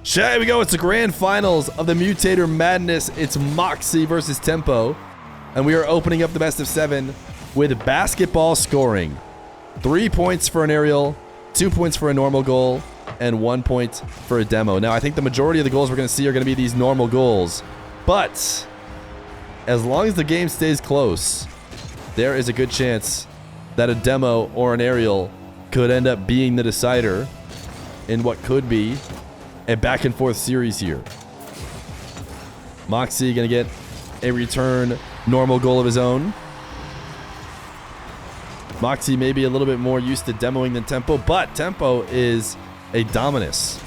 Here we go. It's the grand finals of the Mutator Madness. It's Mawkzy versus TempoH. And we are opening up the best of 7 with basketball scoring. 3 points for an aerial, 2 points for a normal goal, and 1 point for a demo. Now, I think the majority of the goals we're going to see are going to be these normal goals. But as long as the game stays close, there is a good chance that a demo or an aerial could end up being the decider in what could be a back and forth series here. Mawkzy gonna get a return normal goal of his own. Mawkzy may be a little bit more used to demoing than TempoH, but TempoH is a Dominus,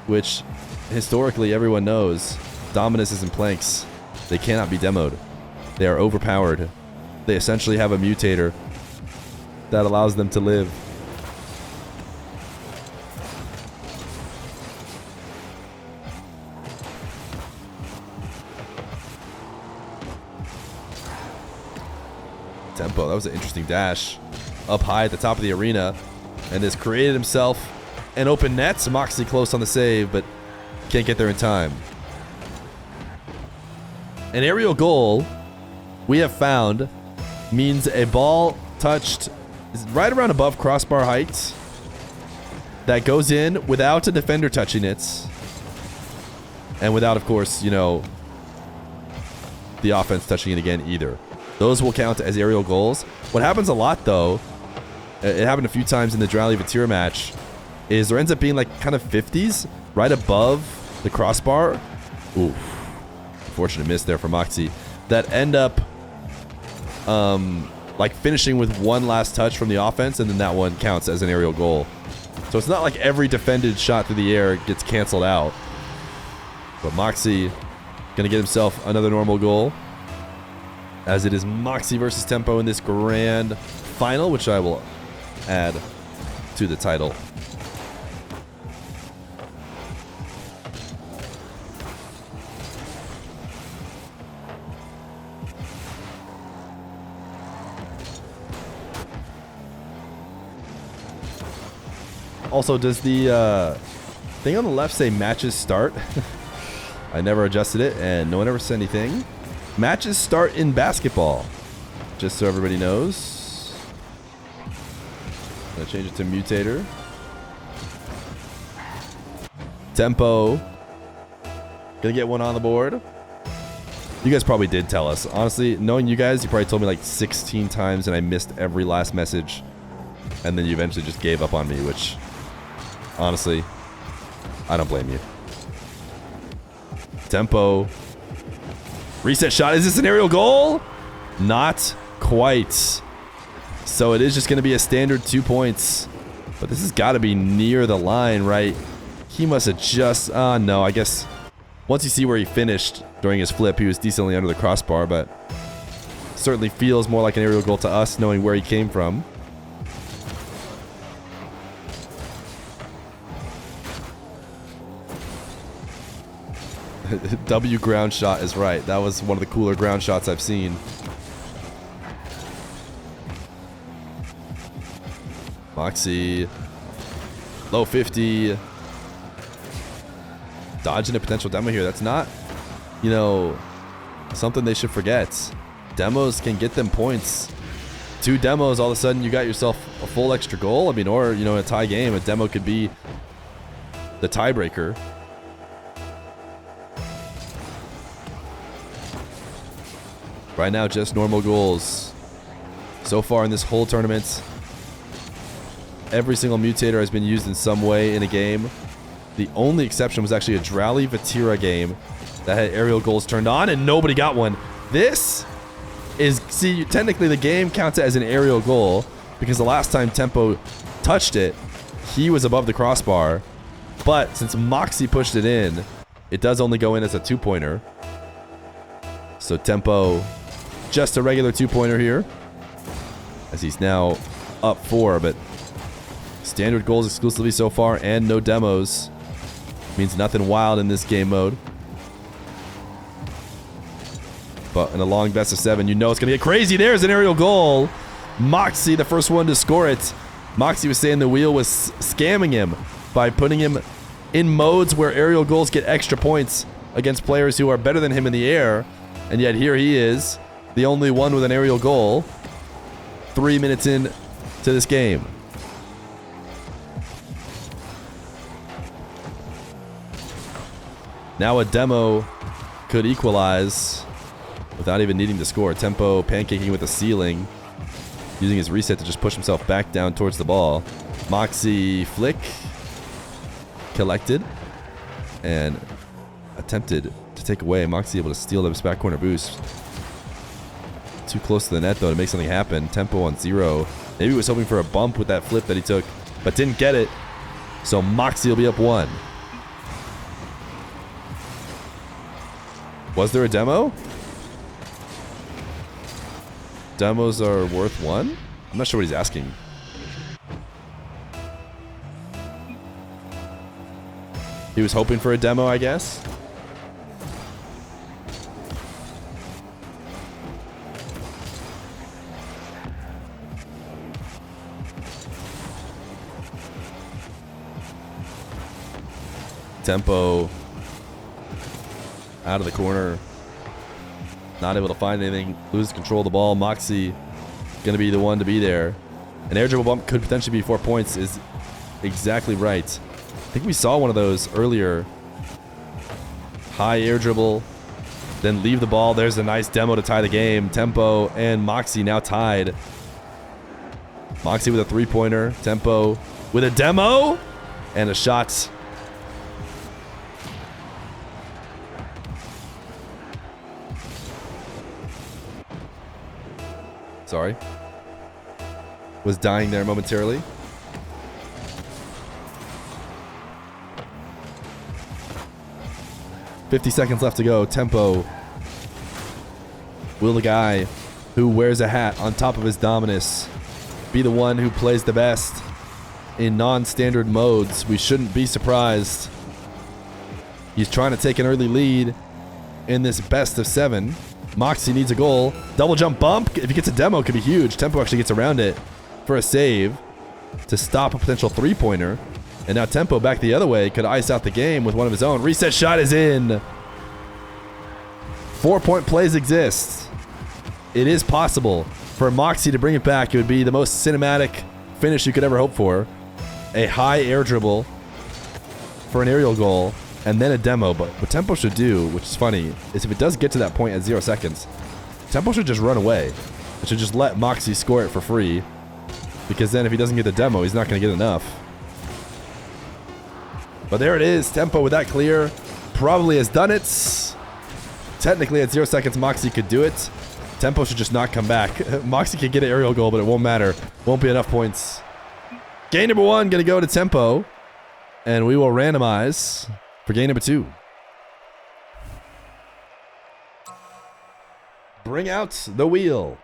which historically everyone knows. Dominuses and planks, they cannot be demoed. They are overpowered. They essentially have a mutator that allows them to live. TempoH, that was an interesting dash up high at the top of the arena, and has created himself an open net. Mawkzy close on the save, but can't get there in time. An aerial goal, we have found, means a ball touched right around above crossbar height that goes in without a defender touching it, and without, of course, you know, the offense touching it again either. Those will count as aerial goals. What happens a lot, though, it happened a few times in the Feer match, is there ends up being like kind of 50s right above the crossbar. Ooh, unfortunate miss there for Mawkzy. That end up like finishing with one last touch from the offense, and then that one counts as an aerial goal. So it's not like every defended shot through the air gets canceled out. But Mawkzy gonna get himself another normal goal, as it is Mawkzy versus TempoH in this grand final, which I will add to the title. Also, does the thing on the left say matches start? I never adjusted it, and no one ever said anything. Matches start in basketball, just so everybody knows. I'm gonna change it to Mutator. TempoH gonna get one on the board. You guys probably did tell us. Honestly, knowing you guys, you probably told me like 16 times, and I missed every last message. And then you eventually just gave up on me, which, honestly, I don't blame you. TempoH. Reset shot. Is this an aerial goal? Not quite. So it is just going to be a standard 2 points. But this has got to be near the line, right? He must have just... no, I guess once you see where he finished during his flip, he was decently under the crossbar, but certainly feels more like an aerial goal to us, knowing where he came from. W ground shot is right. That was one of the cooler ground shots I've seen. Mawkzy. Low 50. Dodging a potential demo here. That's not, you know, something they should forget. Demos can get them points. 2 demos, all of a sudden you got yourself a full extra goal. I mean, or, you know, in a tie game, a demo could be the tiebreaker. Right now, just normal goals. So far in this whole tournament, every single mutator has been used in some way in a game. The only exception was actually a Vatira game that had aerial goals turned on, and nobody got one. This is, see, technically the game counts as an aerial goal, because the last time TempoH touched it, he was above the crossbar. But since Mawkzy pushed it in, it does only go in as a 2-pointer. So TempoH, just a regular 2-pointer here, as he's now up 4, but standard goals exclusively so far and no demos means nothing wild in this game mode. But in a long best of 7, you know it's gonna get crazy. There's an aerial goal. Mawkzy, the first one to score it. Mawkzy was saying the wheel was scamming him by putting him in modes where aerial goals get extra points against players who are better than him in the air. And yet here he is, the only one with an aerial goal, 3 minutes in to this game. Now a demo could equalize without even needing to score. Tempo pancaking with the ceiling, using his reset to just push himself back down towards the ball. Mawkzy flick, collected, and attempted to take away. Mawkzy able to steal this back corner boost. Too close to the net though to make something happen. Tempo on 0. Maybe he was hoping for a bump with that flip that he took, but didn't get it. So Mawkzy will be up 1. Was there a demo? Demos are worth 1? I'm not sure what he's asking. He was hoping for a demo, I guess. Tempo out of the corner, not able to find anything, loses control of the ball. Mawkzy gonna be the one to be there. An air dribble bump could potentially be 4 points, is exactly right. I think we saw one of those earlier. High air dribble, then leave the ball. There's a nice demo to tie the game. Tempo and Mawkzy now tied. Mawkzy with a 3-pointer, Tempo with a demo and a shot. Sorry. Was dying there momentarily. $50 seconds left to go. Tempo. Will the guy who wears a hat on top of his Dominus be the one who plays the best in non-standard modes? We shouldn't be surprised. He's trying to take an early lead in this best of 7. Mawkzy needs a goal. Double jump bump. If he gets a demo, it could be huge. Tempo actually gets around it for a save to stop a potential 3-pointer. And now Tempo back the other way could ice out the game with one of his own. Reset shot is in. 4-point plays exist. It is possible for Mawkzy to bring it back. It would be the most cinematic finish you could ever hope for. A high air dribble for an aerial goal, and then a demo. But what Tempo should do, which is funny, is if it does get to that point at 0 seconds, Tempo should just run away. It should just let Mawkzy score it for free, because then if he doesn't get the demo, he's not going to get enough. But there it is. Tempo with that clear probably has done it. Technically at 0 seconds, Mawkzy could do it. Tempo should just not come back. Mawkzy could get an aerial goal, but it won't matter. Won't be enough points. Game number 1 going to go to Tempo, and we will randomize for game number 2. Bring out the wheel.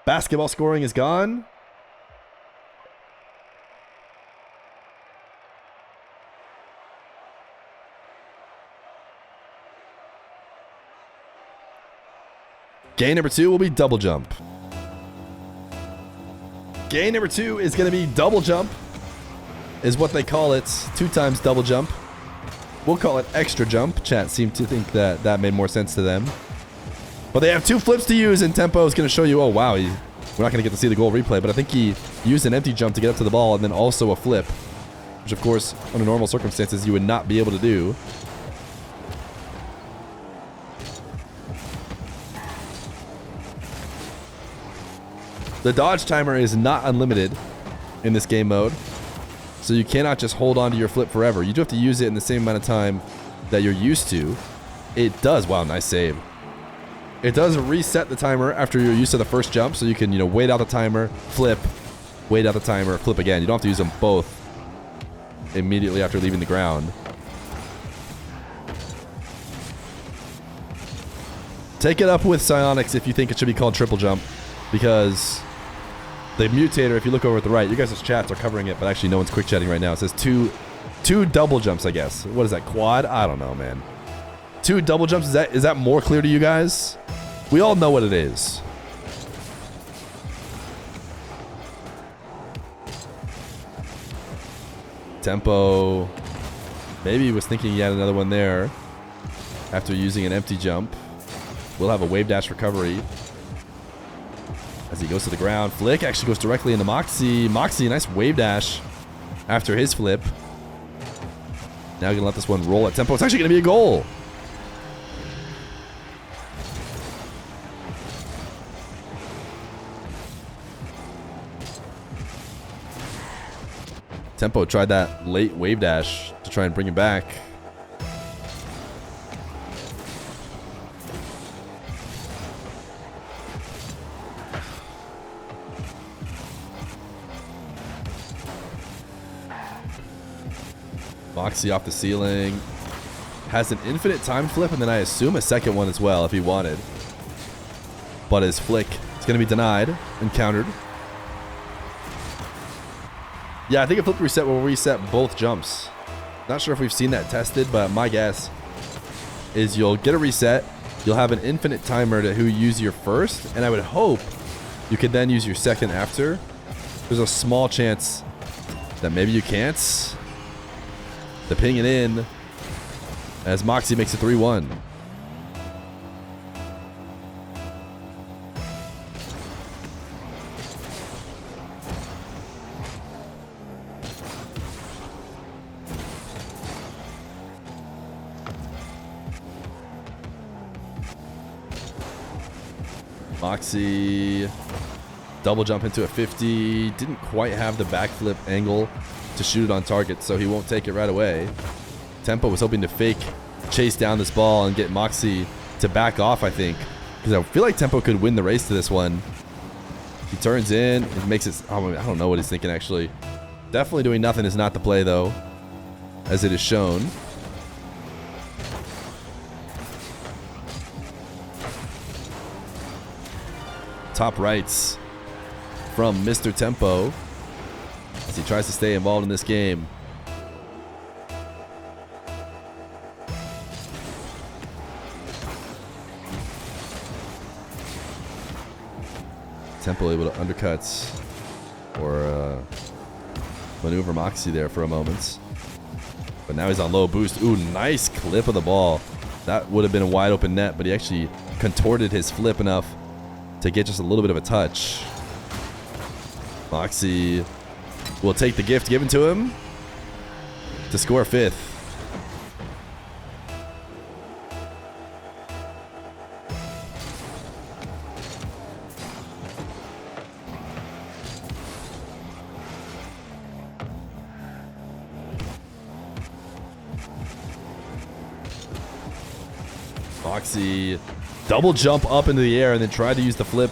Basketball scoring is gone. Game number 2 will be double jump. Game number 2 is going to be double jump, is what they call it. 2 times double jump. We'll call it extra jump. Chat seemed to think that that made more sense to them. But they have 2 flips to use, and Tempo is going to show you, oh wow, we're not going to get to see the goal replay, but I think he used an empty jump to get up to the ball and then also a flip, which of course, under normal circumstances, you would not be able to do. The dodge timer is not unlimited in this game mode, so you cannot just hold on to your flip forever. You do have to use it in the same amount of time that you're used to. It does, wow, nice save. It does reset the timer after you're used to the first jump, so you can, wait out the timer, flip, wait out the timer, flip again. You don't have to use them both immediately after leaving the ground. Take it up with Psionics if you think it should be called triple jump, because the Mutator, if you look over at the right, you guys' chats are covering it, but actually no one's quick chatting right now. It says two double jumps, I guess. What is that, quad? I don't know, man. 2 double jumps, is that more clear to you guys? We all know what it is. Tempo maybe he was thinking he had another one there after using an empty jump. We'll have a wave dash recovery as he goes to the ground. Flick actually goes directly into Mawkzy. Mawkzy, nice wave dash after his flip. Now gonna let this one roll at Tempo. It's actually gonna be a goal. Tempo tried that late wave dash to try and bring him back. Mawkzy off the ceiling. Has an infinite time flip, and then I assume a second one as well if he wanted. But his flick is going to be denied and countered. Yeah, I think a flip reset will reset both jumps. Not sure if we've seen that tested, but my guess is you'll get a reset. You'll have an infinite timer to who you use your first, and I would hope you could then use your second after. There's a small chance that maybe you can't. The ping it in as Mawkzy makes it 3-1. Mawkzy double jump into a 50. Didn't quite have the backflip angle to shoot it on target, so he won't take it right away. Tempo was hoping to fake chase down this ball and get Mawkzy to back off, I think, because I feel like Tempo could win the race to this one. He turns in and makes it. I don't know what he's thinking, actually. Definitely doing nothing is not the play, though, as it is shown. Top rights from Mr. Tempo as he tries to stay involved in this game. Tempo able to undercut or maneuver Mawkzy there for a moment. But now he's on low boost. Ooh, nice clip of the ball. That would have been a wide open net, but he actually contorted his flip enough to get just a little bit of a touch. Mawkzy will take the gift given to him to score fifth. Mawkzy double jump up into the air and then tried to use the flip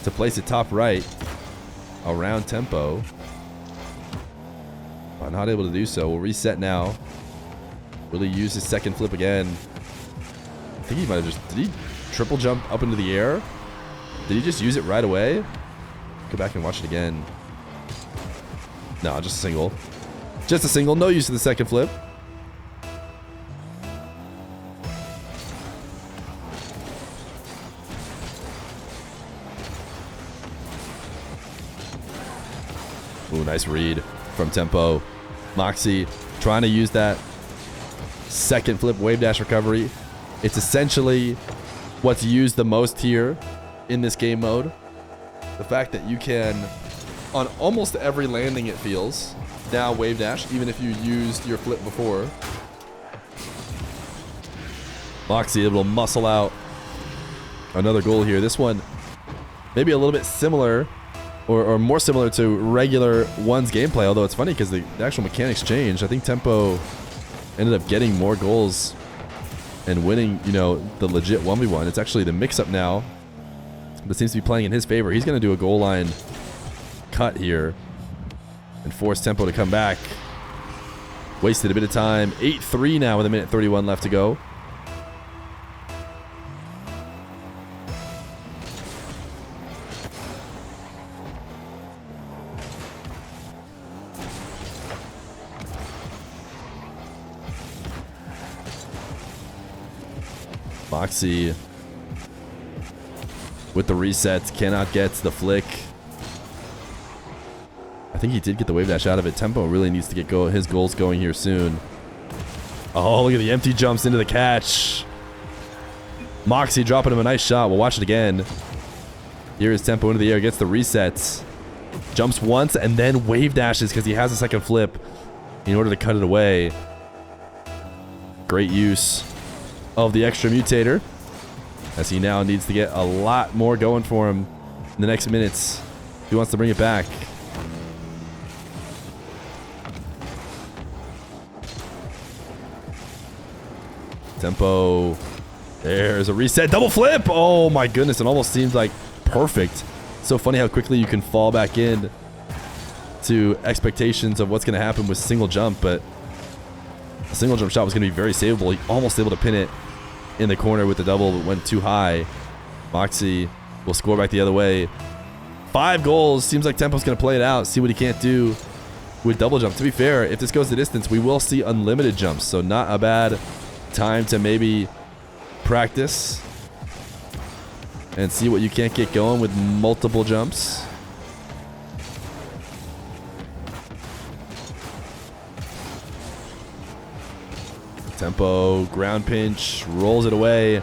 to place it top right around Tempo. But not able to do so. We'll reset now. Will he use his second flip again? I think he might have just... Did he triple jump up into the air? Did he just use it right away? Go back and watch it again. No, just a single. Just a single. No use of the second flip. Ooh, nice read from Tempo. Mawkzy trying to use that second flip wave dash recovery. It's essentially what's used the most here in this game mode. The fact that you can, on almost every landing it feels, now wave dash, even if you used your flip before. Mawkzy able to muscle out another goal here. This one maybe a little bit similar or more similar to regular one's gameplay, although it's funny because the actual mechanics changed. I think Tempo ended up getting more goals and winning, you know, the legit 1v1. It's actually the mix-up now that seems to be playing in his favor. He's going to do a goal line cut here and force Tempo to come back. Wasted a bit of time. 8-3 now with a minute 31 left to go. Mawkzy with the reset, cannot get the flick I think he did get the wave dash out of it. Tempo really needs to get his goals going here soon. Oh, look at the empty jumps into the catch. Mawkzy dropping him a nice shot. We'll watch it again. Here is Tempo into the air. Gets the resets. Jumps once and then wave dashes because he has a second flip in order to cut it away. Great use of the extra mutator, as he now needs to get a lot more going for him in the next minutes. He wants to bring it back. Tempo. There's a reset. Double flip. Oh my goodness. It almost seems like perfect. So funny how quickly you can fall back in to expectations of what's going to happen with single jump, but a single jump shot was going to be very savable. He almost able to pin it in the corner with the double, but went too high. Mawkzy will score back the other way. 5 goals. Seems like Tempo's going to play it out, see what he can't do with double jump. To be fair, if this goes the distance, we will see unlimited jumps, so not a bad time to maybe practice and see what you can't get going with multiple jumps. Tempo, ground pinch, rolls it away.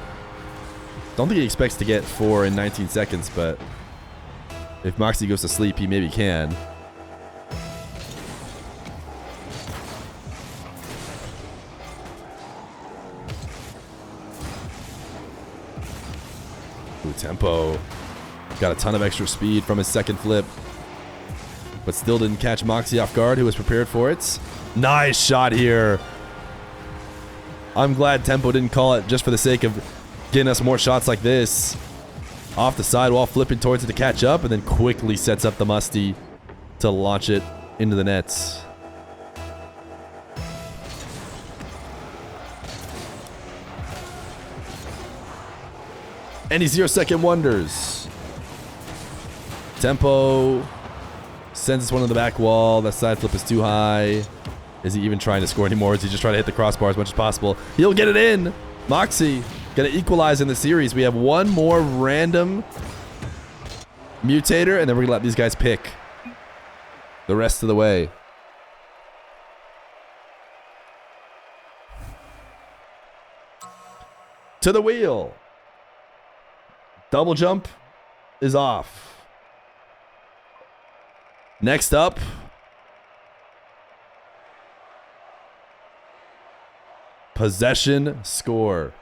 Don't think he expects to get 4 in 19 seconds, but if Mawkzy goes to sleep, he maybe can. Ooh, Tempo got a ton of extra speed from his second flip, but still didn't catch Mawkzy off guard, who was prepared for it. Nice shot here. I'm glad Tempo didn't call it just for the sake of getting us more shots like this. Off the sidewall, flipping towards it to catch up, and then quickly sets up the musty to launch it into the nets. Any 0-second wonders. Tempo sends this one on the back wall. That side flip is too high. Is he even trying to score anymore? Is he just trying to hit the crossbar as much as possible? He'll get it in. Mawkzy gonna equalize in the series. We have one more random mutator, and then we're gonna let these guys pick the rest of the way. To the wheel. Double jump is off. Next up, possession score.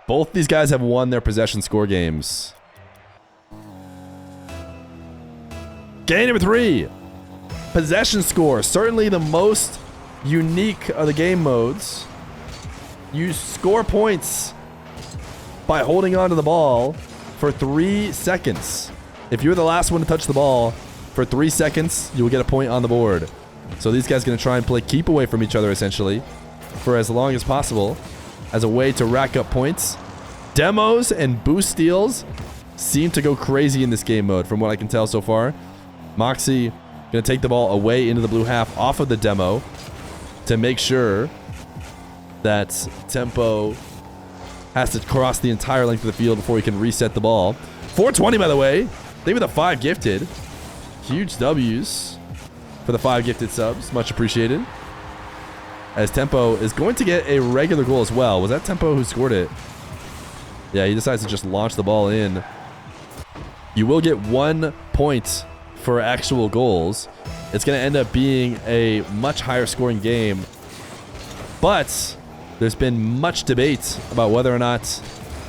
Both these guys have won their possession score games. Game number 3. Possession score. Certainly the most unique of the game modes. You score points by holding on to the ball for 3 seconds. If you're the last one to touch the ball for 3 seconds, you will get a point on the board. So these guys are going to try and play keep away from each other essentially for as long as possible as a way to rack up points. Demos and boost steals seem to go crazy in this game mode from what I can tell so far. Mawkzy going to take the ball away into the blue half off of the demo to make sure that Tempo has to cross the entire length of the field before he can reset the ball. 420, by the way. They were the 5 gifted. Huge W's for the 5 gifted subs. Much appreciated. As Tempo is going to get a regular goal as well. Was that Tempo who scored it? Yeah, he decides to just launch the ball in. You will get 1 point for actual goals. It's going to end up being a much higher scoring game. But there's been much debate about whether or not,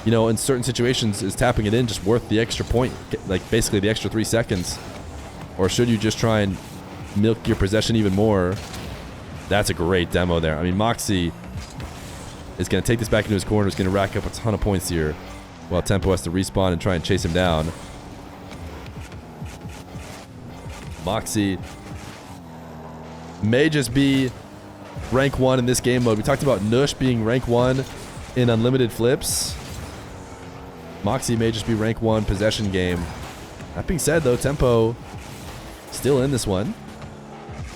you know, in certain situations, is tapping it in just worth the extra point, like basically the extra 3 seconds? Or should you just try and milk your possession even more? That's a great demo there. I mean, Mawkzy is going to take this back into his corner. Is going to rack up a ton of points here while Tempo has to respawn and try and chase him down. Mawkzy may just be rank 1 in this game mode. We talked about Nush being rank 1 in unlimited flips. Mawkzy may just be rank 1 possession game. That being said, though, Tempo still in this one.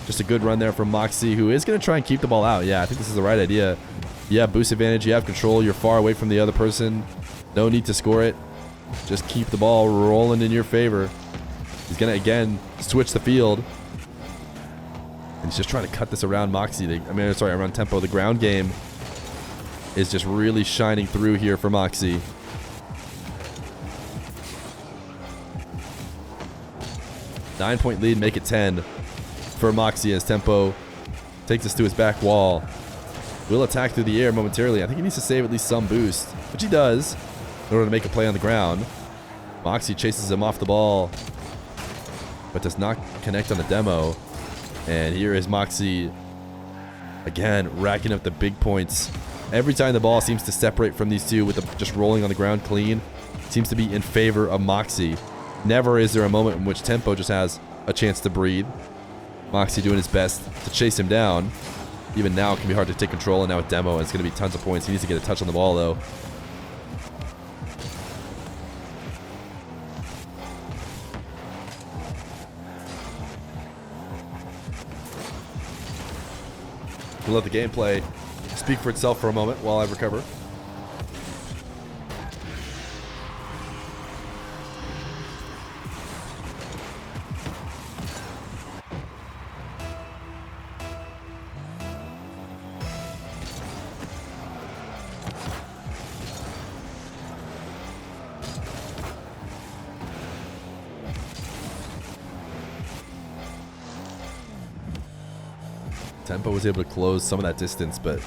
Just a good run there from Mawkzy, who is going to try and keep the ball out. Yeah, I think this is the right idea. You have boost advantage. You have control. You're far away from the other person. No need to score it. Just keep the ball rolling in your favor. He's going to, again, switch the field. He's just trying to cut this around Mawkzy. Around Tempo. The ground game is just really shining through here for Mawkzy. Nine-point lead, make it 10 for Mawkzy as Tempo takes us to his back wall. Will attack through the air momentarily. I think he needs to save at least some boost, which he does in order to make a play on the ground. Mawkzy chases him off the ball, but does not connect on the demo. And here is Mawkzy again, racking up the big points. Every time the ball seems to separate from these two with just rolling on the ground clean, seems to be in favor of Mawkzy. Never is there a moment in which Tempo just has a chance to breathe. Mawkzy doing his best to chase him down. Even now it can be hard to take control, and now with demo, it's going to be tons of points. He needs to get a touch on the ball though. We'll let the gameplay speak for itself for a moment while I recover. Tempo was able to close some of that distance, but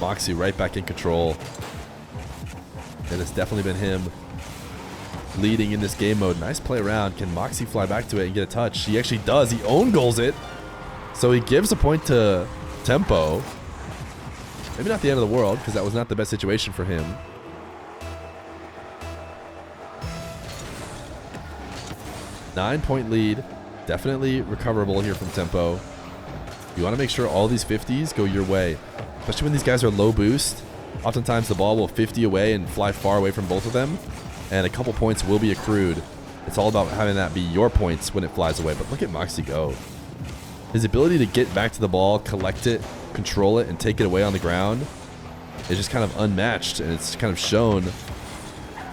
Mawkzy right back in control. It has definitely been him leading in this game mode. Nice play around. Can Mawkzy fly back to it and get a touch? He actually does. He own goals it. So he gives a point to Tempo. Maybe not the end of the world, because that was not the best situation for him. Nine-point lead. Definitely recoverable here from Tempo. You want to make sure all these 50s go your way, especially when these guys are low boost. Oftentimes the ball will 50 away and fly far away from both of them, and a couple points will be accrued. It's all about having that be your points when it flies away. But look at Mawkzy go. His ability to get back to the ball, collect it, control it, and take it away on the ground is just kind of unmatched, and it's kind of shown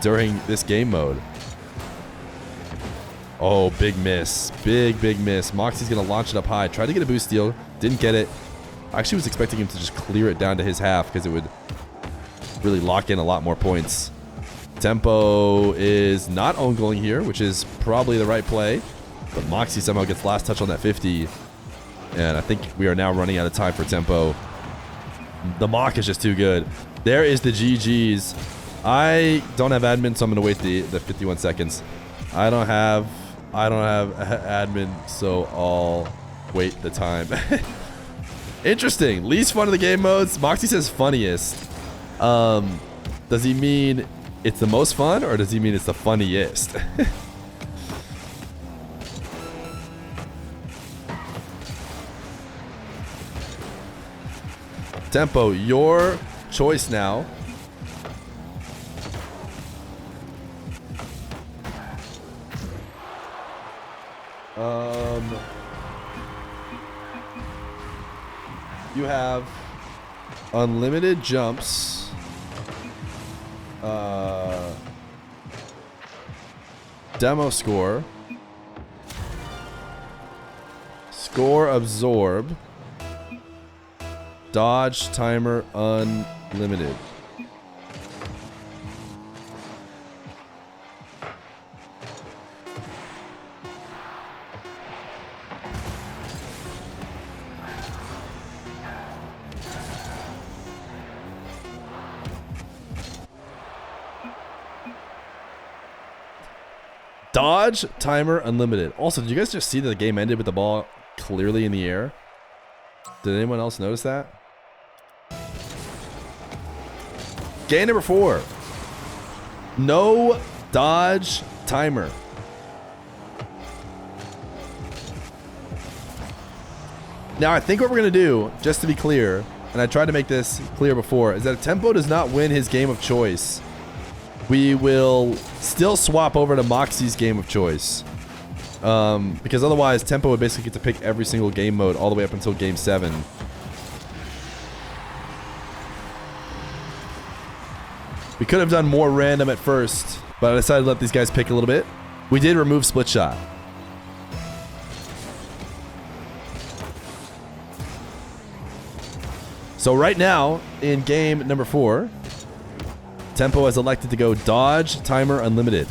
during this game mode. Oh, big miss. Big miss. Mawkzy's going to launch it up high. Tried to get a boost steal. Didn't get it. I actually was expecting him to just clear it down to his half because it would really lock in a lot more points. Tempo is not own goaling here, which is probably the right play. But Mawkzy somehow gets last touch on that 50. And I think we are now running out of time for Tempo. The mock is just too good. There is the GG's. I don't have admin, so I'm going to wait the 51 seconds. I don't have admin, so I'll wait the time. Interesting. Least fun of the game modes. Mawkzy says funniest. Does he mean it's the most fun, or does he mean it's the funniest? Tempo, your choice now. You have unlimited jumps. Demo score. Score absorb. Dodge timer unlimited. Dodge timer unlimited. Also, did you guys just see that the game ended with the ball clearly in the air? Did anyone else notice that? Game number 4. No dodge timer. Now, I think what we're going to do, just to be clear, and I tried to make this clear before, is that if Tempo does not win his game of choice, we will still swap over to Mawkzy's game of choice. Because otherwise, Tempo would basically get to pick every single game mode all the way up until game 7. We could have done more random at first, but I decided to let these guys pick a little bit. We did remove split shot. So right now, in game number 4, Tempo has elected to go dodge, timer, unlimited.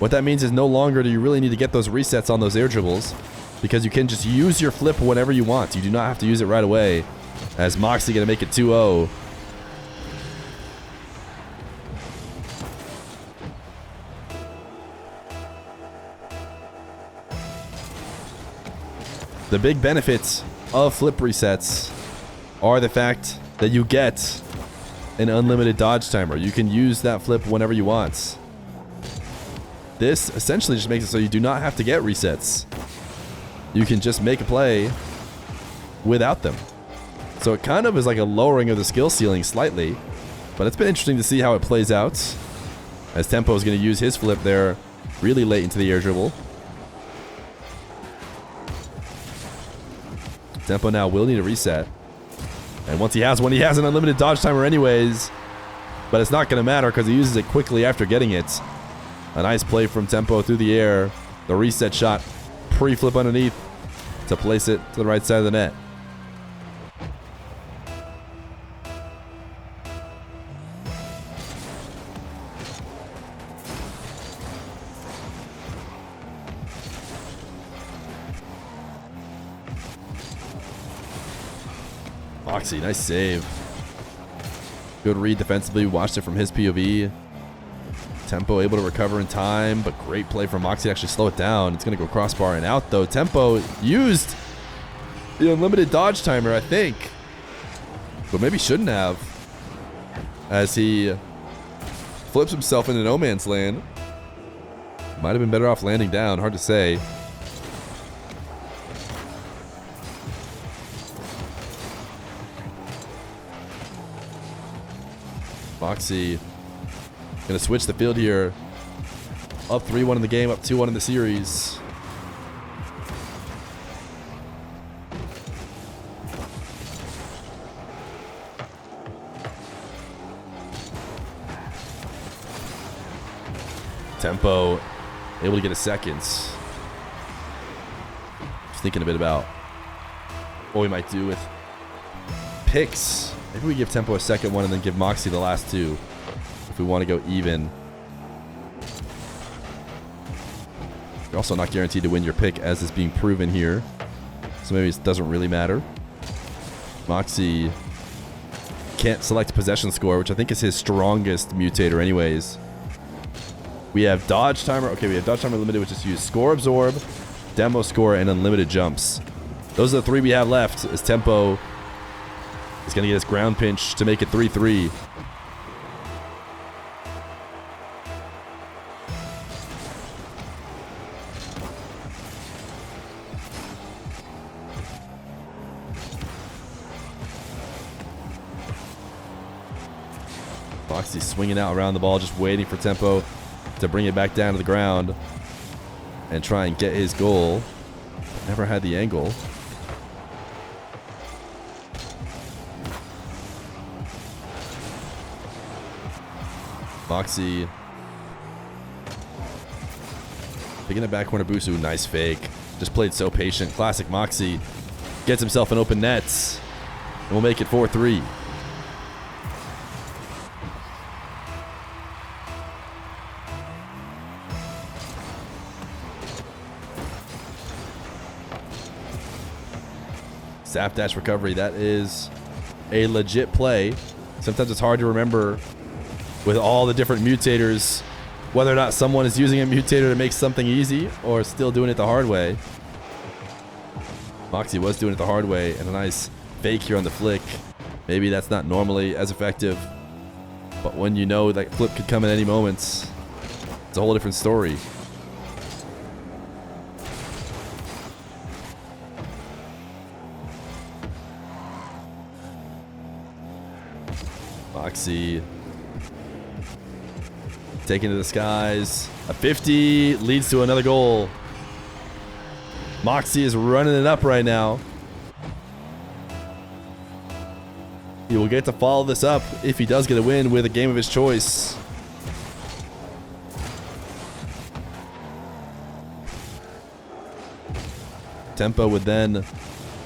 What that means is no longer do you really need to get those resets on those air dribbles, because you can just use your flip whenever you want. You do not have to use it right away, as Mawkzy going to make it 2-0. The big benefits of flip resets are the fact that you get an unlimited dodge timer. You can use that flip whenever you want. This essentially just makes it so you do not have to get resets. You can just make a play without them. So it kind of is like a lowering of the skill ceiling slightly, but it's been interesting to see how it plays out, as Tempo is going to use his flip there really late into the air dribble. Tempo now will need a reset. And once he has one, he has an unlimited dodge timer anyways. But it's not going to matter because he uses it quickly after getting it. A nice play from Tempo through the air. The reset shot, pre-flip underneath to place it to the right side of the net. Mawkzy, nice save. Good read defensively. Watched it from his POV. Tempo able to recover in time, but great play from Mawkzy to actually slow it down. It's going to go crossbar and out, though. Tempo used the unlimited dodge timer, I think. But maybe shouldn't have, as he flips himself into no man's land. Might have been better off landing down. Hard to say. Mawkzy gonna switch the field here. Up 3-1 in the game, up 2-1 in the series. Tempo able to get a second. Just thinking a bit about what we might do with picks. Maybe we give Tempo a second one and then give Mawkzy the last two if we want to go even. You're also not guaranteed to win your pick, as is being proven here. So maybe it doesn't really matter. Mawkzy can't select possession score, which I think is his strongest mutator anyways. We have dodge timer. Okay, we have dodge timer limited, which is use score absorb, demo score, and unlimited jumps. Those are the three we have left, as Tempo is going to get his ground pinch to make it 3-3. Mawkzy swinging out around the ball, just waiting for Tempo to bring it back down to the ground and try and get his goal. Never had the angle. Mawkzy picking it back corner. Busu, nice fake. Just played so patient. Classic Mawkzy. Gets himself an open net. And we'll make it 4-3. Sap dash recovery. That is a legit play. Sometimes it's hard to remember with all the different mutators whether or not someone is using a mutator to make something easy or still doing it the hard way. Mawkzy was doing it the hard way, and a nice fake here on the flick. Maybe that's not normally as effective, but when you know that flip could come at any moment, it's a whole different story. Mawkzy taken to the skies. A 50 leads to another goal. Mawkzy is running it up right now. He will get to follow this up if he does get a win with a game of his choice. Tempo would then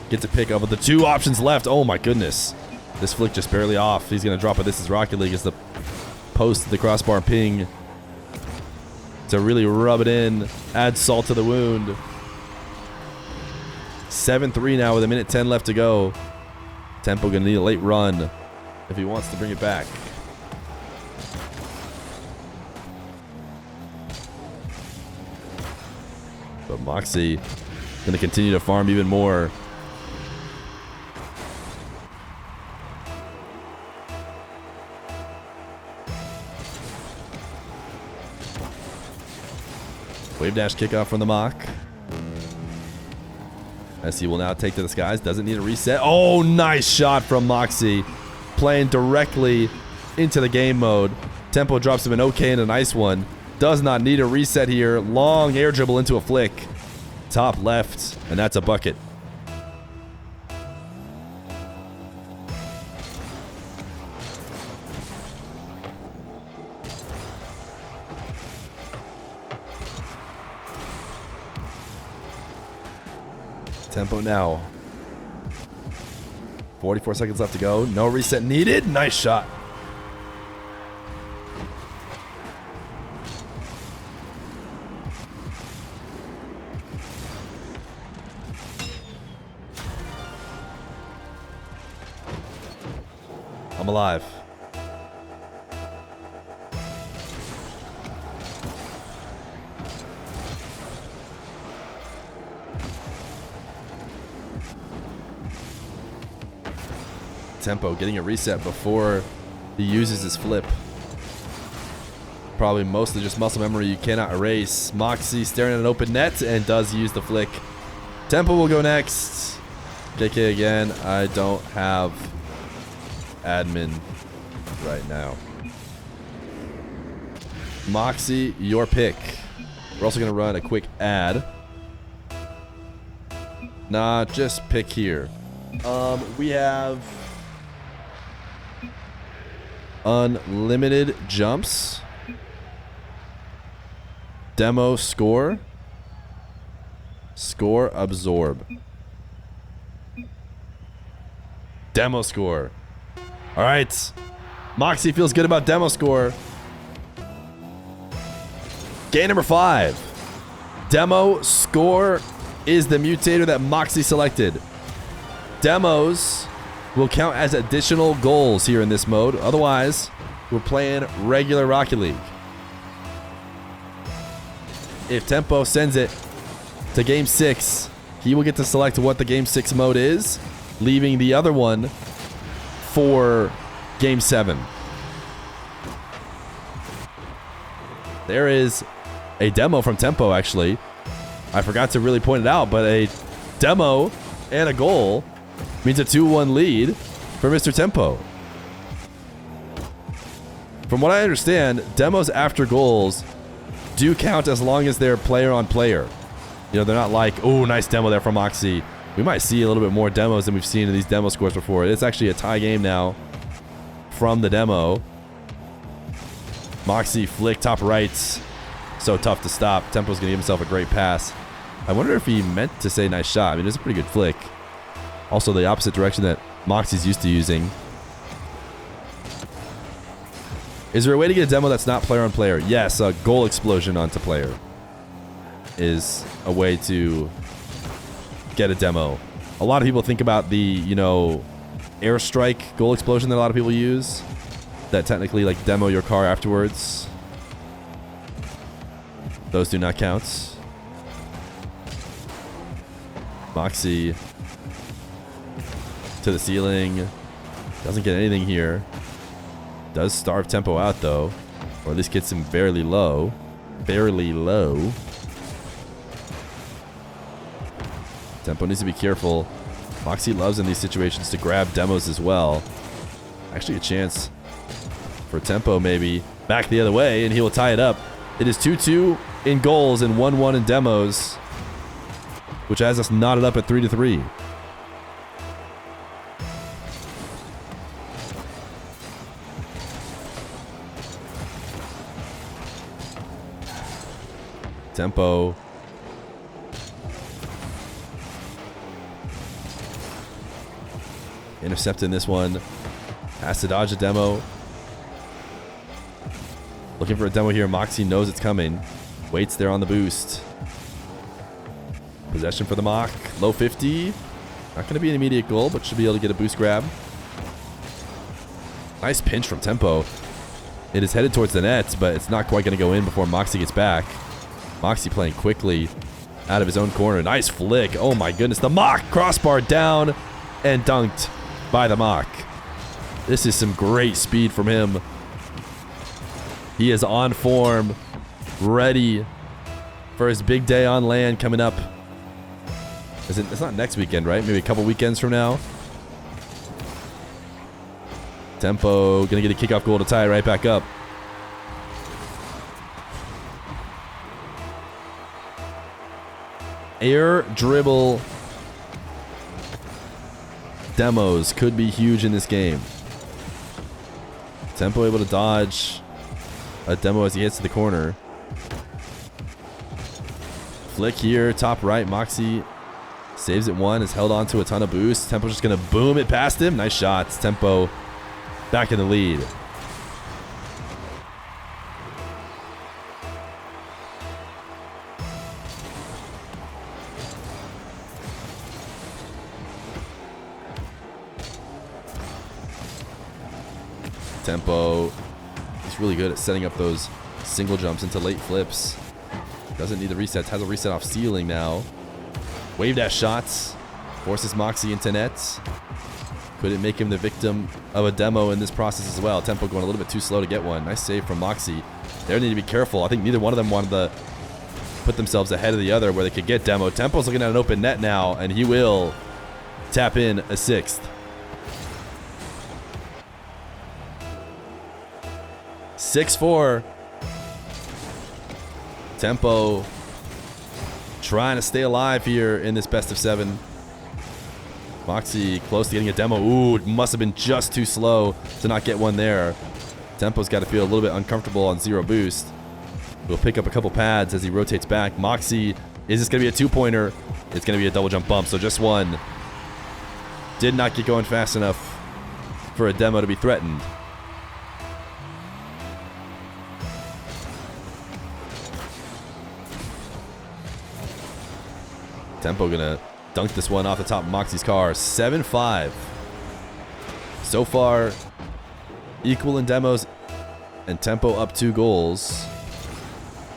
get to pick up with the two options left. Oh my goodness. This flick just barely off. He's going to drop it. This is Rocket League as the post, the crossbar ping to really rub it in, add salt to the wound. 7-3 now with 1:10 left to go. Tempo going to need a late run if he wants to bring it back. But Mawkzy going to continue to farm even more. Wave dash kickoff from the Mach. As he will now take to the skies. Doesn't need a reset. Oh, nice shot from Mawkzy. Playing directly into the game mode. Tempo drops him an okay and a nice one. Does not need a reset here. Long air dribble into a flick. Top left. And that's a bucket. Tempo now. 44 seconds left to go. No reset needed. Nice shot. I'm alive. Tempo getting a reset before he uses his flip. Probably mostly just muscle memory you cannot erase. Mawkzy staring at an open net and does use the flick. Tempo will go next. KK again. I don't have admin right now. Mawkzy, your pick. We're also going to run a quick ad. Nah, just pick here. We have unlimited jumps, demo score, score absorb, demo score. All right, Mawkzy feels good about demo score. Game number 5. Demo score is the mutator that Mawkzy selected. Demos will count as additional goals here in this mode. Otherwise, we're playing regular Rocket League. If Tempo sends it to Game 6, he will get to select what the Game 6 mode is, leaving the other one for Game 7. There is a demo from Tempo, actually. I forgot to really point it out, but a demo and a goal means a 2-1 lead for Mr. Tempo. From what I understand, demos after goals do count as long as they're player on player. You know, they're not like, oh, nice demo there from Mawkzy. We might see a little bit more demos than we've seen in these demo scores before. It's actually a tie game now from the demo. Mawkzy flick top right. So tough to stop. Tempo's going to give himself a great pass. I wonder if he meant to say nice shot. I mean, it's a pretty good flick. Also the opposite direction that Mawkzy's used to using. Is there a way to get a demo that's not player on player? Yes, a goal explosion onto player is a way to get a demo. A lot of people think about the, you know, airstrike goal explosion that a lot of people use. That technically like demo your car afterwards. Those do not count. Mawkzy to the ceiling. Doesn't get anything here. Does starve Tempo out though. Or at least gets him barely low. Barely low. Tempo needs to be careful. Mawkzy loves in these situations to grab demos as well. Actually a chance for Tempo maybe. Back the other way and he will tie it up. It is 2-2 in goals and 1-1 in demos. Which has us knotted up at 3-3. Tempo. Intercepting this one. Has to dodge a demo. Looking for a demo here. Mawkzy knows it's coming. Waits there on the boost. Possession for the Mach. Low 50. Not going to be an immediate goal, but should be able to get a boost grab. Nice pinch from Tempo. It is headed towards the net, but it's not quite going to go in before Mawkzy gets back. Mawkzy playing quickly out of his own corner. Nice flick. Oh my goodness. The Mach crossbar down and dunked by the Mach. This is some great speed from him. He is on form, ready for his big day on land coming up. It's not next weekend, right? Maybe a couple weekends from now. Tempo gonna get a kickoff goal to tie it right back up. Air dribble demos could be huge in this game. Tempo able to dodge a demo as he hits the corner. Flick here, top right. Mawkzy saves it one, is held on to a ton of boost. Tempo just going to boom it past him. Nice shots. Tempo back in the lead. Tempo, he's really good at setting up those single jumps into late flips. Doesn't need the resets, has a reset off ceiling now. Wave dash shots, forces Mawkzy into net. Couldn't make him the victim of a demo in this process as well. Tempo going a little bit too slow to get one. Nice save from Mawkzy. They need to be careful. I think neither one of them wanted to put themselves ahead of the other where they could get demo. Tempo's looking at an open net now, and he will tap in a sixth. 6-4. Tempo trying to stay alive here in this best of 7. Mawkzy close to getting a demo. Ooh, it must have been just too slow to not get one there. Tempo's got to feel a little bit uncomfortable on 0 boost. We'll pick up a couple pads as he rotates back. Mawkzy, is this going to be a 2-pointer? It's going to be a double jump bump, so just one. Did not get going fast enough for a demo to be threatened. Tempo gonna dunk this one off the top of Mawkzy's car. 7-5. So far, equal in demos, and Tempo up 2 goals.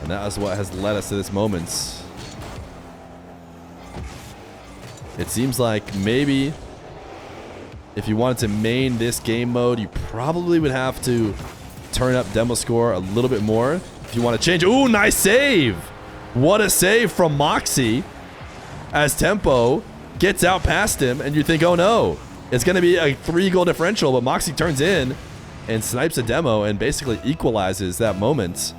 And that is what has led us to this moment. It seems like maybe if you wanted to main this game mode, you probably would have to turn up demo score a little bit more if you want to change. Ooh, nice save. What a save from Mawkzy. As Tempo gets out past him, and you think, oh no, it's going to be a 3-goal differential, but Mawkzy turns in and snipes a demo and basically equalizes that moment.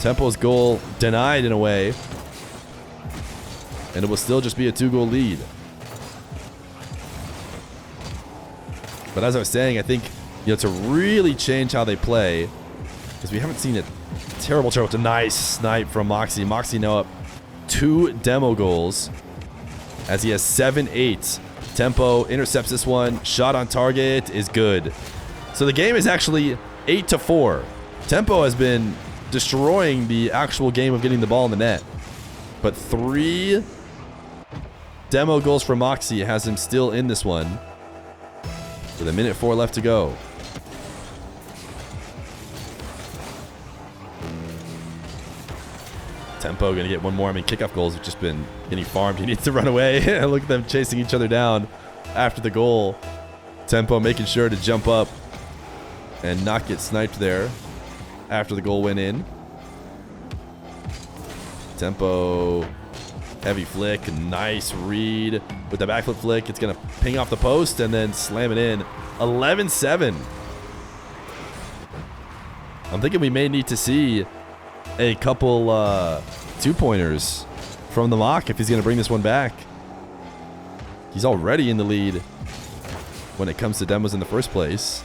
Tempo's goal denied in a way, and it will still just be a 2-goal lead. But as I was saying, I think, to really change how they play, because we haven't seen it. Terrible. It's a nice snipe from Mawkzy. Mawkzy now up 2 demo goals as he has 7-8. Tempo intercepts this one. Shot on target is good. So the game is actually 8-4. Tempo has been destroying the actual game of getting the ball in the net. But 3 demo goals from Mawkzy has him still in this one with 1:04 left to go. Tempo going to get one more. I mean, kickoff goals have just been getting farmed. He needs to run away. Look at them chasing each other down after the goal. Tempo making sure to jump up and not get sniped there after the goal went in. Tempo, heavy flick, nice read with the backflip flick. It's going to ping off the post and then slam it in. 11-7. I'm thinking we may need to see a couple 2-pointers from the Mach if he's going to bring this one back. He's already in the lead when it comes to demos in the first place.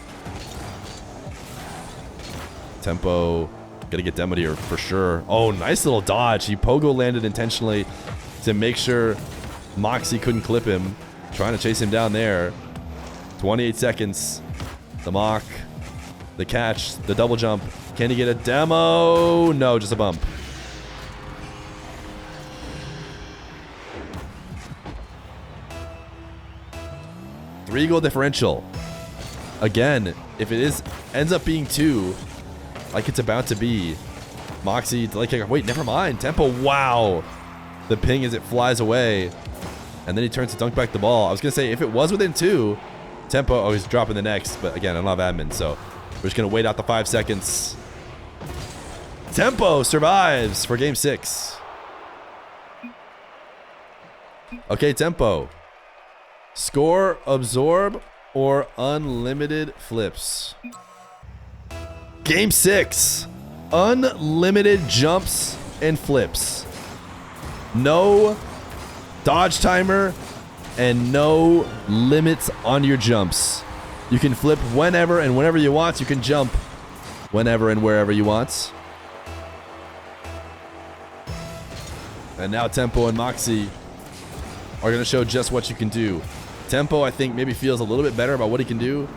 Tempo going to get demoed here for sure. Oh, nice little dodge. He pogo landed intentionally to make sure Mawkzy couldn't clip him. Trying to chase him down there. 28 seconds. The mock, the catch, the double jump. Can he get a demo? No, just a bump. Three-goal differential. Again, if it ends up being 2, like it's about to be, Mawkzy delay kick. Wait, never mind. TempoH. Wow. The ping as it flies away, and then he turns to dunk back the ball. I was gonna say if it was within 2, TempoH. Oh, he's dropping the next, but again, I don't have admin, so we're just gonna wait out the 5 seconds. TempoH survives for game 6. Okay, TempoH. Score, absorb, or unlimited flips. Game 6. Unlimited jumps and flips. No dodge timer and no limits on your jumps. You can flip whenever and whenever you want. You can jump whenever and wherever you want. And now TempoH and Mawkzy are going to show just what you can do. TempoH, I think, maybe feels a little bit better about what he can do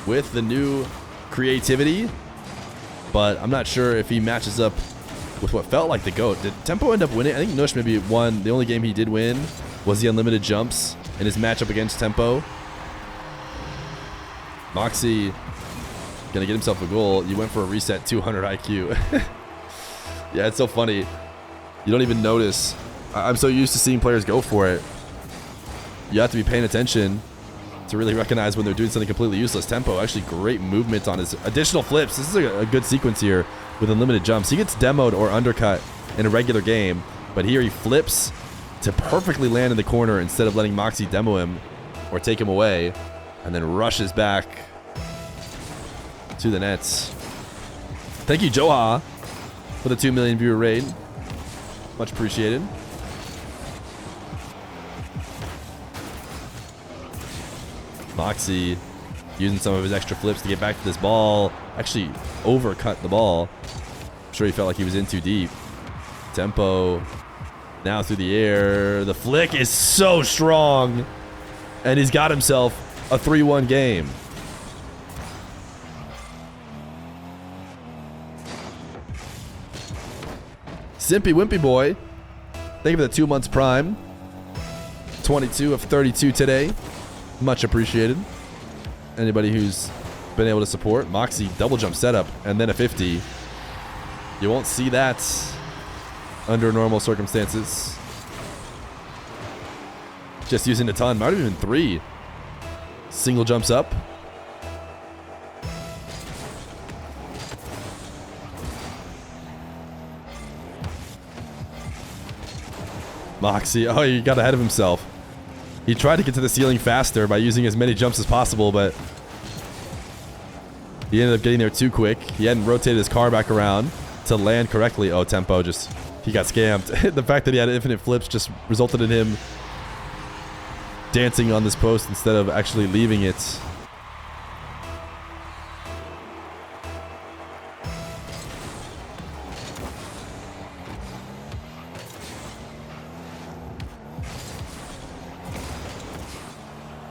with the new creativity, but I'm not sure if he matches up with what felt like the GOAT. Did TempoH end up winning? I think Nush maybe won. The only game he did win was the unlimited jumps in his matchup against TempoH. Mawkzy gonna get himself a goal. You went for a reset 200 IQ. Yeah, it's so funny. You don't even notice. I'm so used to seeing players go for it. You have to be paying attention to really recognize when they're doing something completely useless. TempoH, actually great movement on his additional flips. This is a good sequence here with unlimited jumps. He gets demoed or undercut in a regular game, but here he flips to perfectly land in the corner instead of letting Mawkzy demo him or take him away, and then rushes back to the nets. Thank you, Joha, for the 2 million viewer raid. Much appreciated. Mawkzy using some of his extra flips to get back to this ball. Actually overcut the ball. I'm sure he felt like he was in too deep. TempoH now through the air. The flick is so strong. And he's got himself a 3-1 game. Simpy Wimpy Boy. Thank you for the 2 months prime. 22 of 32 today. Much appreciated. Anybody who's been able to support. Mawkzy double jump setup and then a 50. You won't see that under normal circumstances. Just using a ton. Might have even 3. Single jumps up. Mawkzy. Oh, he got ahead of himself. He tried to get to the ceiling faster by using as many jumps as possible, but he ended up getting there too quick. He hadn't rotated his car back around to land correctly. Oh, TempoH just, he got scammed. The fact that he had infinite flips just resulted in him dancing on this post instead of actually leaving it.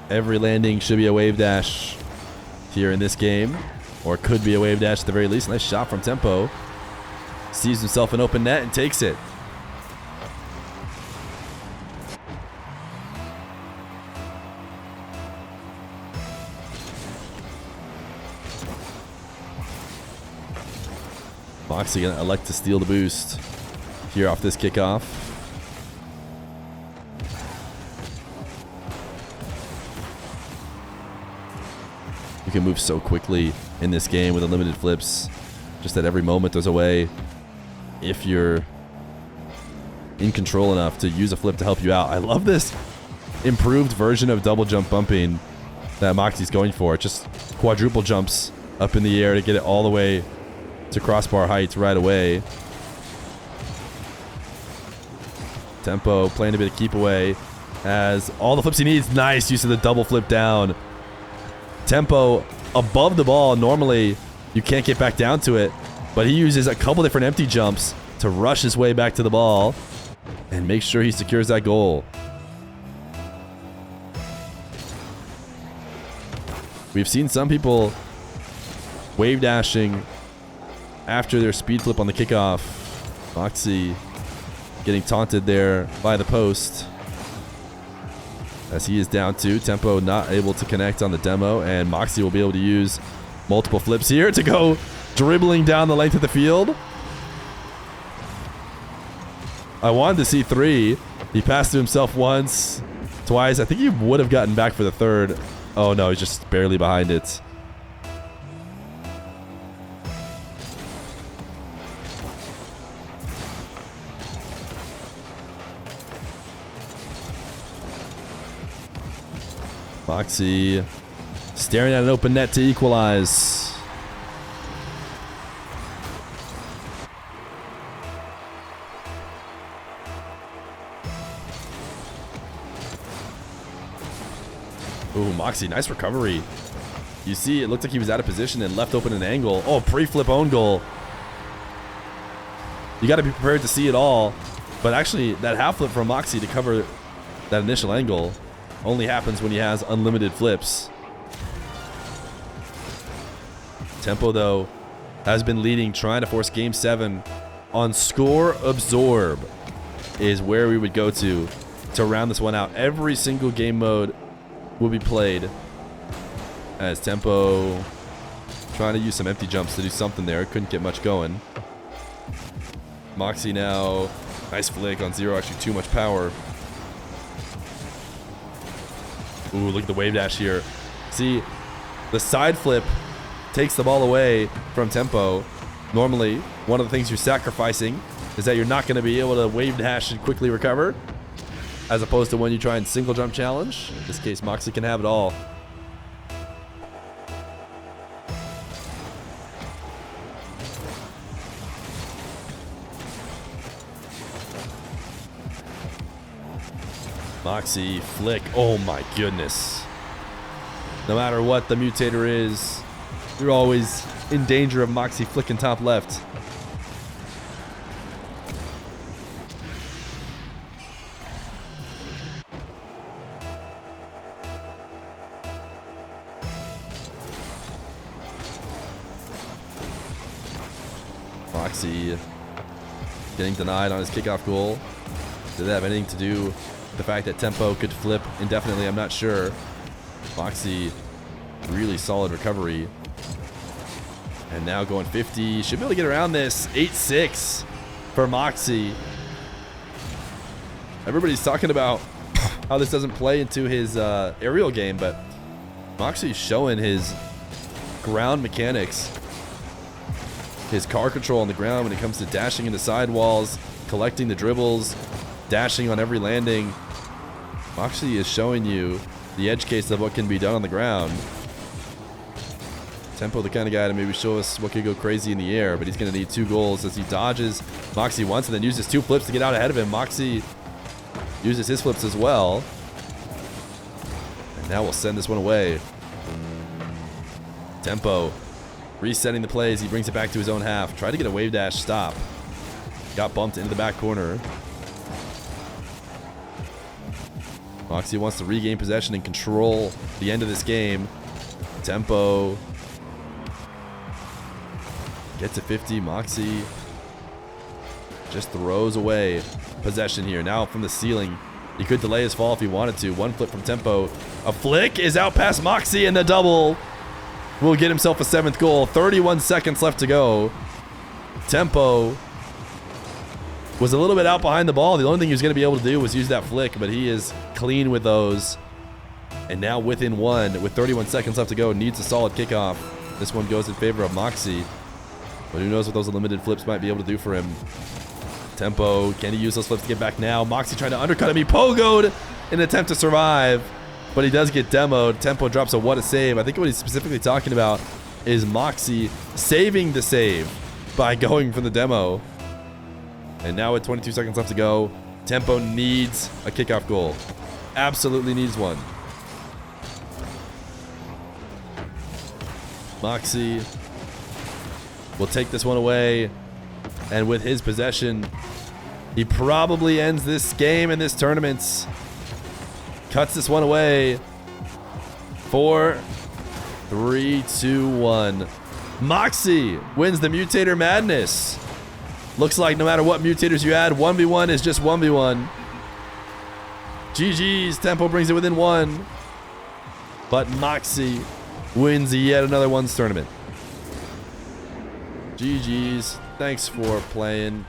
Every landing should be a wave dash here in this game, or could be a wave dash at the very least. Nice shot from TempoH. Sees himself an open net and takes it. Mawkzy gonna elect to steal the boost here off this kickoff. You can move so quickly in this game with unlimited flips. Just at every moment there's a way, if you're in control enough, to use a flip to help you out. I love this improved version of double jump bumping that Mawkzy's going for. Just quadruple jumps up in the air to get it all the way to crossbar heights right away. TempoH playing a bit of keep away. Has all the flips he needs. Nice use of the double flip down. TempoH above the ball. Normally you can't get back down to it, but he uses a couple different empty jumps to rush his way back to the ball and make sure he secures that goal. We've seen some people wave dashing after their speed flip on the kickoff. Mawkzy getting taunted there by the post as he is down 2. Tempo not able to connect on the demo, and Mawkzy will be able to use multiple flips here to go dribbling down the length of the field. I wanted to see 3. He passed to himself once, twice. I think he would have gotten back for the 3rd. Oh no, he's just barely behind it. Mawkzy staring at an open net to equalize. Ooh, Mawkzy, nice recovery. You see, it looked like he was out of position and left open an angle. Oh, pre-flip own goal. You got to be prepared to see it all. But actually, that half flip from Mawkzy to cover that initial angle only happens when he has unlimited flips. Tempo, though, has been leading, trying to force Game 7 on score absorb is where we would go to round this one out. Every single game mode will be played as Tempo trying to use some empty jumps to do something there. Couldn't get much going. Mawkzy now. Nice flick on 0, actually too much power. Ooh, look at the wave dash here. See, the side flip takes the ball away from Tempo. Normally, one of the things you're sacrificing is that you're not going to be able to wave dash and quickly recover, as opposed to when you try and single jump challenge. In this case, Mawkzy can have it all. Mawkzy, flick. Oh my goodness. No matter what the Mutator is, you're always in danger of Mawkzy flicking top left. Mawkzy getting denied on his kickoff goal. Did that have anything to do with the fact that Tempo could flip indefinitely? I'm not sure. Mawkzy, really solid recovery. And now going 50. Should be able to get around this. 8-6 for Mawkzy. Everybody's talking about how this doesn't play into his aerial game, but Mawkzy's showing his ground mechanics. His car control on the ground when it comes to dashing into sidewalls, collecting the dribbles, dashing on every landing. Mawkzy is showing you the edge case of what can be done on the ground. Tempo, the kind of guy to maybe show us what could go crazy in the air, but he's going to need 2 goals as he dodges Mawkzy once and then uses 2 flips to get out ahead of him. Mawkzy uses his flips as well. And now we'll send this one away. Tempo resetting the plays. He brings it back to his own half. Tried to get a wave dash stop. Got bumped into the back corner. Mawkzy wants to regain possession and control the end of this game. Tempo gets to 50. Mawkzy just throws away possession here. Now from the ceiling. He could delay his fall if he wanted to. 1 flip from Tempo. A flick is out past Mawkzy, and the double will get himself a 7th goal. 31 seconds left to go. Tempo was a little bit out behind the ball. The only thing he was going to be able to do was use that flick, but he is clean with those. And now within 1, with 31 seconds left to go, needs a solid kickoff. This one goes in favor of Mawkzy. But who knows what those limited flips might be able to do for him. Tempo, can he use those flips to get back now? Mawkzy trying to undercut him. He pogoed in an attempt to survive, but he does get demoed. Tempo drops a what a save. I think what he's specifically talking about is Mawkzy saving the save by going for the demo. And now with 22 seconds left to go, Tempo needs a kickoff goal. Absolutely needs one. Mawkzy will take this one away. And with his possession, he probably ends this game and this tournament. Cuts this one away for 3, 2, 1. Mawkzy wins the Mutator Madness. Looks like no matter what mutators you add, 1v1 is just 1v1. GG's. Tempo brings it within 1. But Mawkzy wins yet another ones tournament. GG's. Thanks for playing.